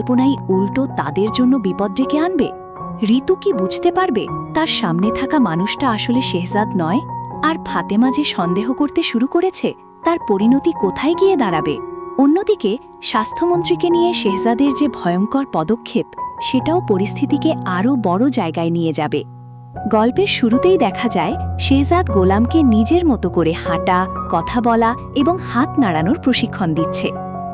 কল্পনাই উল্টো তাদের জন্য বিপদ ডেকে আনবে। ঋতু কি বুঝতে পারবে তার সামনে থাকা মানুষটা আসলে শেহজাদ নয়? আর ফাতেমা যে সন্দেহ করতে শুরু করেছে তার পরিণতি কোথায় গিয়ে দাঁড়াবে? অন্যদিকে স্বাস্থ্যমন্ত্রীকে নিয়ে শেহজাদের যে ভয়ঙ্কর পদক্ষেপ, সেটাও পরিস্থিতিকে আরও বড় জায়গায় নিয়ে যাবে। গল্পের শুরুতেই দেখা যায় শেহজাদ গোলামকে নিজের মতো করে হাঁটা, কথা বলা এবং হাত নাড়ানোর প্রশিক্ষণ দিচ্ছে।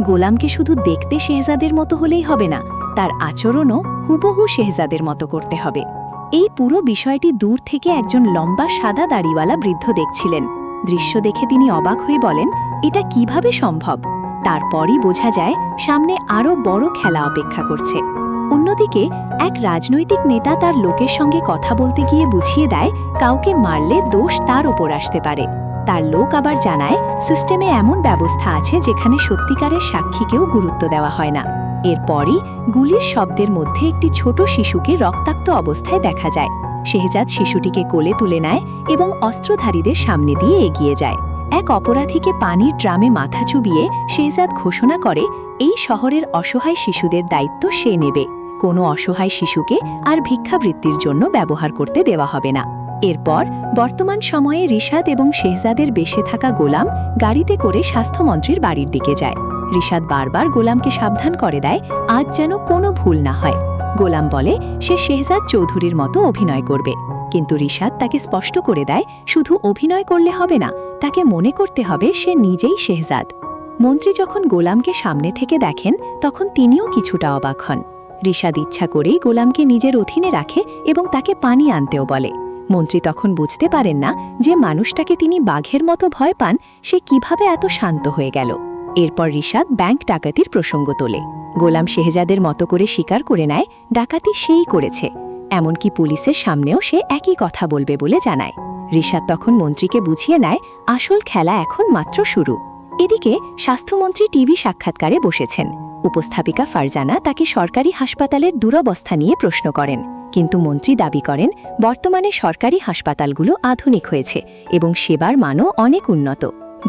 গোলামকে শুধু দেখতে শেহজাদের মতো হলেই হবে না, তার আচরণও হুবহু শেহজাদের মতো করতে হবে। এই পুরো বিষয়টি দূর থেকে একজন লম্বা সাদা দাড়িওয়ালা বৃদ্ধ দেখছিলেন। দৃশ্য দেখে তিনি অবাক হয়ে বলেন, এটা কিভাবে সম্ভব? তারপরই বোঝা যায় সামনে আরও বড় খেলা অপেক্ষা করছে। অন্যদিকে এক রাজনৈতিক নেতা তার লোকের সঙ্গে কথা বলতে গিয়ে বুঝিয়ে দেয় কাউকে মারলে দোষ তার ওপর আসতে পারে। তার লোক আবার জানায় সিস্টেমে এমন ব্যবস্থা আছে যেখানে সত্যিকারের সাক্ষীকেও গুরুত্ব দেওয়া হয় না। এরপরই গুলির শব্দের মধ্যে একটি ছোট শিশুকে রক্তাক্ত অবস্থায় দেখা যায়। শেহজাদ শিশুটিকে কোলে তুলে নেয় এবং অস্ত্রধারীদের সামনে দিয়ে এগিয়ে যায়। এক অপরাধীকে পানির ড্রামে মাথা চুবিয়ে শেহজাদ ঘোষণা করে এই শহরের অসহায় শিশুদের দায়িত্ব সে নেবে। কোনো অসহায় শিশুকে আর ভিক্ষাবৃত্তির জন্য ব্যবহার করতে দেওয়া হবে না। এরপর বর্তমান সময়ে রিশাদ এবং শেহজাদের বেশে থাকা গোলাম গাড়িতে করে স্বাস্থ্যমন্ত্রীর বাড়ির দিকে যায়। রিশাদ বারবার গোলামকে সাবধান করে দেয় আজ যেন কোনো ভুল না হয়। গোলাম বলে সে শেহজাদ চৌধুরীর মতো অভিনয় করবে, কিন্তু রিশাদ তাকে স্পষ্ট করে দেয় শুধু অভিনয় করলে হবে না, তাকে মনে করতে হবে সে নিজেই শেহজাদ। মন্ত্রী যখন গোলামকে সামনে থেকে দেখেন তখন তিনিও কিছুটা অবাক হন। রিশাদ ইচ্ছা করেই গোলামকে নিজের অধীনে রাখে এবং তাকে পানি আনতেও বলে। মন্ত্রী তখন বুঝতে পারেন না যে মানুষটাকে তিনি বাঘের মতো ভয় পান সে কিভাবে এত শান্ত হয়ে গেল। এরপর রিশাদ ব্যাংক ডাকাতির প্রসঙ্গ তোলে। গোলাম শেহজাদের মতো করে স্বীকার করে নেয় ডাকাতি সেই করেছে, এমনকি পুলিশের সামনেও সে একই কথা বলবে বলে জানায়। রিশাদ তখন মন্ত্রীকে বুঝিয়ে নেয় আসল খেলা এখন মাত্র শুরু। এদিকে স্বাস্থ্যমন্ত্রী টিভি সাক্ষাৎকারে বসেছেন। উপস্থাপিকা ফারজানা তাকে সরকারি হাসপাতালের দুরবস্থা নিয়ে প্রশ্ন করেন, কিন্তু মন্ত্রী দাবি করেন বর্তমানে সরকারি হাসপাতালগুলো আধুনিক হয়েছে এবং সেবার মানও অনেক উন্নত।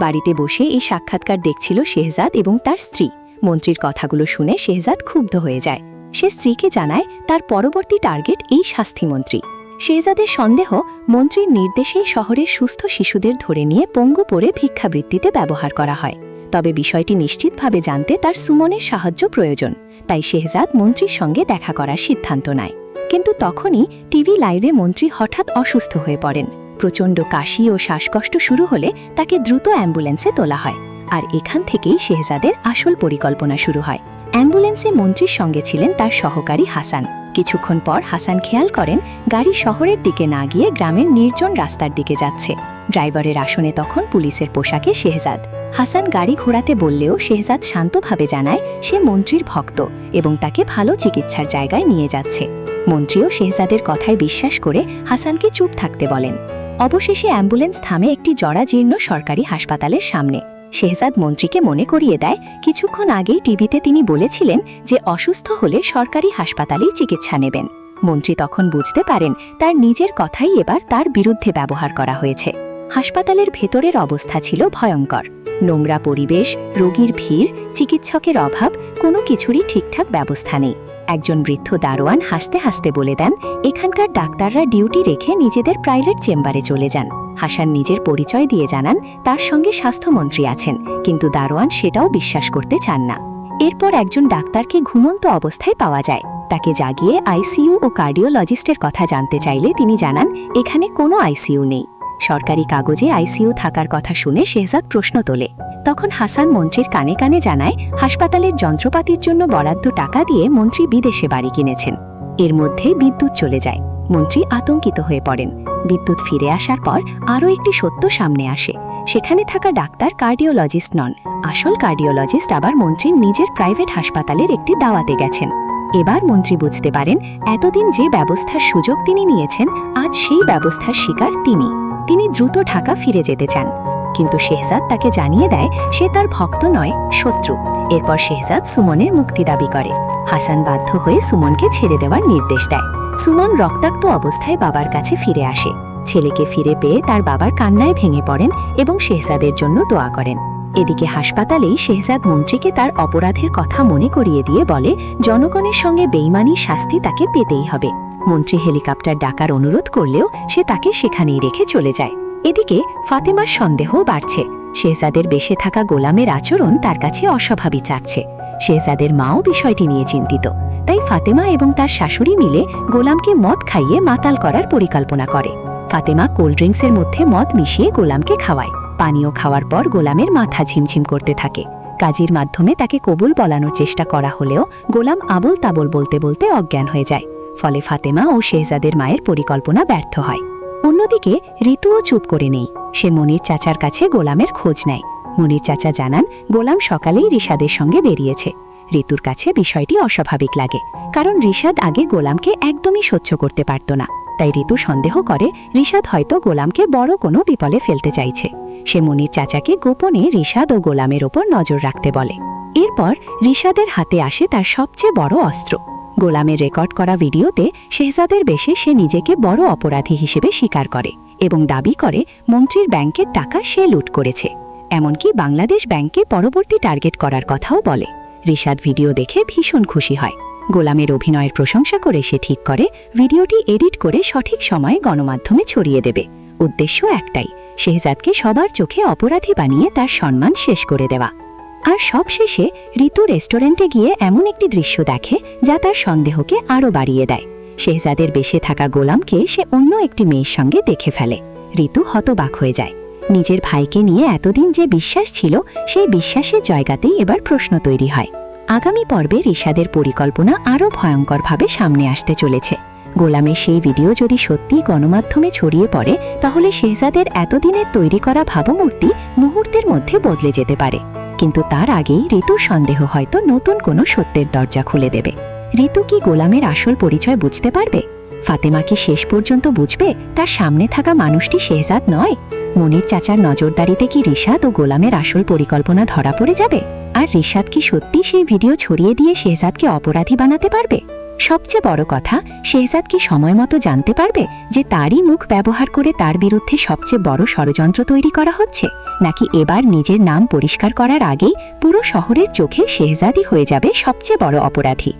বাড়িতে বসে এই সাক্ষাৎকার দেখছিল শেহজাদ এবং তার স্ত্রী। মন্ত্রীর কথাগুলো শুনে শেহজাদ ক্ষুব্ধ হয়ে যায়। সে স্ত্রীকে জানায় তার পরবর্তী টার্গেট এই স্বাস্থ্যমন্ত্রী। শেহজাদের সন্দেহ মন্ত্রীর নির্দেশেই শহরের সুস্থ শিশুদের ধরে নিয়ে পঙ্গু পরে ভিক্ষাবৃত্তিতে ব্যবহার করা হয়। তবে বিষয়টি নিশ্চিতভাবে জানতে তার সুমনের সাহায্য প্রয়োজন, তাই শেহজাদ মন্ত্রীর সঙ্গে দেখা করার সিদ্ধান্ত নেয়। কিন্তু তখনই টিভি লাইভে মন্ত্রী হঠাৎ অসুস্থ হয়ে পড়েন। প্রচণ্ড কাশি ও শ্বাসকষ্ট শুরু হলে তাকে দ্রুত অ্যাম্বুলেন্সে তোলা হয়। আর এখান থেকেই শেহজাদের আসল পরিকল্পনা শুরু হয়। অ্যাম্বুলেন্সে মন্ত্রীর সঙ্গে ছিলেন তার সহকারী হাসান। কিছুক্ষণ পর হাসান খেয়াল করেন গাড়ি শহরের দিকে না গিয়ে গ্রামের নির্জন রাস্তার দিকে যাচ্ছে। ড্রাইভারের আসনে তখন পুলিশের পোশাকে শেহজাদ। হাসান গাড়ি ঘোরাতে বললেও শেহজাদ শান্তভাবে জানায় সে মন্ত্রীর ভক্ত এবং তাকে ভালো চিকিৎসার জায়গায় নিয়ে যাচ্ছে। মন্ত্রীও শেহজাদের কথায় বিশ্বাস করে হাসানকে চুপ থাকতে বলেন। অবশেষে অ্যাম্বুলেন্স থামে একটি জরাজীর্ণ সরকারি হাসপাতালের সামনে। শেহজাদ মন্ত্রীকে মনে করিয়ে দেয় কিছুক্ষণ আগেই টিভিতে তিনি বলেছিলেন যে অসুস্থ হলে সরকারি হাসপাতালেই চিকিৎসা নেবেন। মন্ত্রী তখন বুঝতে পারেন তার নিজের কথাই এবার তার বিরুদ্ধে ব্যবহার করা হয়েছে। হাসপাতালের ভেতরের অবস্থা ছিল ভয়ঙ্কর। নোংরা পরিবেশ, রোগীর ভিড়, চিকিৎসকের অভাব, কোনো কিছুরই ঠিকঠাক ব্যবস্থা নেই। একজন বৃদ্ধ দারোয়ান হাসতে হাসতে বলে দেন এখানকার ডাক্তাররা ডিউটি রেখে নিজেদের প্রাইভেট চেম্বারে চলে যান। হাসান নিজের পরিচয় দিয়ে জানান তার সঙ্গে স্বাস্থ্যমন্ত্রী আছেন, কিন্তু দারোয়ান সেটাও বিশ্বাস করতে চান না। এরপর একজন ডাক্তারকে ঘুমন্ত অবস্থায় পাওয়া যায়। তাকে জাগিয়ে আইসিইউ ও কার্ডিওলজিস্টের কথা জানতে চাইলে তিনি জানান এখানে কোনো আইসিইউ নেই। সরকারি কাগজে আইসিইউ থাকার কথা শুনে শেহজাদ প্রশ্ন তোলে। তখন হাসান মন্ত্রীর কানে কানে জানায় হাসপাতালের যন্ত্রপাতির জন্য বরাদ্দ টাকা দিয়ে মন্ত্রী বিদেশে বাড়ি কিনেছেন। এর মধ্যে বিদ্যুৎ চলে যায়। মন্ত্রী আতঙ্কিত হয়ে পড়েন। বিদ্যুৎ ফিরে আসার পর আরও একটি সত্য সামনে আসে। সেখানে থাকা ডাক্তার কার্ডিওলজিস্ট নন, আসল কার্ডিওলজিস্ট আবার মন্ত্রীর নিজের প্রাইভেট হাসপাতালের একটি দাওয়াতে গেছেন। এবার মন্ত্রী বুঝতে পারেন এতদিন যে ব্যবস্থার সুযোগ তিনি নিয়েছেন আজ সেই ব্যবস্থার শিকার তিনি দ্রুত ঢাকা ফিরে যেতে চান। কিন্তু শেহজাদ তাকে জানিয়ে দেয় সে তার ভক্ত নয়, শত্রু। এরপর শেহজাদ সুমনের মুক্তি দাবি করে। হাসান বাধ্য হয়ে সুমনকে ছেড়ে দেওয়ার নির্দেশ দেয়। সুমন রক্তাক্ত অবস্থায় বাবার কাছে ফিরে আসে। ছেলেকে ফিরে পেয়ে তার বাবার কান্নায় ভেঙে পড়েন এবং শেহজাদের জন্য দোয়া করেন। এদিকে হাসপাতালেই শেহজাদ মন্ত্রীকে তার অপরাধের কথা মনে করিয়ে দিয়ে বলে জনগণের সঙ্গে বেইমানির শাস্তি তাকে পেতেই হবে। মন্ত্রী হেলিকপ্টার ডাকার অনুরোধ করলেও সে তাকে সেখানেই রেখে চলে যায়। এদিকে ফাতেমার সন্দেহ বাড়ছে। শেহজাদের বেশে থাকা গোলামের আচরণ তার কাছে অস্বাভাবিক লাগছে। শেহজাদের মাও বিষয়টি নিয়ে চিন্তিত। তাই ফাতেমা এবং তার শাশুড়ি মিলে গোলামকে মদ খাইয়ে মাতাল করার পরিকল্পনা করে। ফাতেমা কোল্ড ড্রিঙ্কসের মধ্যে মদ মিশিয়ে গোলামকে খাওয়ায়। পানীয় খাওয়ার পর গোলামের মাথা ঝিমঝিম করতে থাকে। কাজীর মাধ্যমে তাকে কবুল বলানোর চেষ্টা করা হলেও গোলাম আবল তাবল বলতে বলতে অজ্ঞান হয়ে যায়। ফলে ফাতেমা ও শেহজাদের মায়ের পরিকল্পনা ব্যর্থ হয়। অন্যদিকে ঋতুও চুপ করে নেই। সে মনির চাচার কাছে গোলামের খোঁজ নেয়। মনির চাচা জানান গোলাম সকালেই রিশাদের সঙ্গে বেরিয়েছে। ঋতুর কাছে বিষয়টি অস্বাভাবিক লাগে, কারণ রিশাদ আগে গোলামকে একদমই সহ্য করতে পারত না। তাই ঋতু সন্দেহ করে রিশাদ হয়তো গোলামকে বড় কোনো বিপদে ফেলতে চাইছে। সে মনির চাচাকে গোপনে রিশাদ ও গোলামের ওপর নজর রাখতে বলে। এরপর রিশাদের হাতে আসে তার সবচেয়ে বড় অস্ত্র। গোলামের রেকর্ড করা ভিডিওতে শেহজাদের বেশে সে নিজেকে বড় অপরাধী হিসেবে স্বীকার করে এবং দাবি করে মন্ত্রীর ব্যাংকের টাকা সে লুট করেছে। এমনকি বাংলাদেশ ব্যাংকে পরবর্তী টার্গেট করার কথাও বলে। রিশাদ ভিডিও দেখে ভীষণ খুশি হয়। গোলামের অভিনয়ের প্রশংসা করে সে ঠিক করে ভিডিওটি এডিট করে সঠিক সময়ে গণমাধ্যমে ছড়িয়ে দেবে। উদ্দেশ্য একটাই, শেহজাদকে সবার চোখে অপরাধী বানিয়ে তার সম্মান শেষ করে দেওয়া। আর সবশেষে ঋতু রেস্টুরেন্টে গিয়ে এমন একটি দৃশ্য দেখে যা তার সন্দেহকে আরও বাড়িয়ে দেয়। শেহজাদের বেশে থাকা গোলামকে সে অন্য একটি মেয়ের সঙ্গে দেখে ফেলে। ঋতু হতবাক হয়ে যায়। নিজের ভাইকে নিয়ে এতদিন যে বিশ্বাস ছিল, সেই বিশ্বাসের জায়গাতেই এবার প্রশ্ন তৈরি হয়। আগামী পর্বে রিশাদের পরিকল্পনা আরও ভয়ঙ্করভাবে সামনে আসতে চলেছে। গোলামের সেই ভিডিও যদি সত্যিই গণমাধ্যমে ছড়িয়ে পড়ে, তাহলে শেহজাদের এতদিনের তৈরি করা ভাবমূর্তি মুহূর্তের মধ্যে বদলে যেতে পারে। কিন্তু তার আগেই ঋতুর সন্দেহ হয়তো নতুন কোনো সত্যের দরজা খুলে দেবে। ঋতু কি গোলামের আসল পরিচয় বুঝতে পারবে? ফাতেমা কি শেষ পর্যন্ত বুঝবে তার সামনে থাকা মানুষটি শেহজাদ নয়? মনির চাচার নজরদারিতে কি রিশাদ ও গোলামের আসল পরিকল্পনা ধরা পড়ে যাবে? আর রিশাদ কি সত্যি সেই ভিডিও ছড়িয়ে দিয়ে শেহজাদকে অপরাধী বানাতে পারবে? সবচেয়ে বড় কথা, শেহজাদ কি সময় মতো জানতে পারবে যে তারই মুখ ব্যবহার করে তার বিরুদ্ধে সবচেয়ে বড় ষড়যন্ত্র তৈরি করা হচ্ছে? নাকি এবার নিজের নাম পরিষ্কার করার আগেই পুরো শহরের চোখে শেহজাদই হয়ে যাবে সবচেয়ে বড় অপরাধী?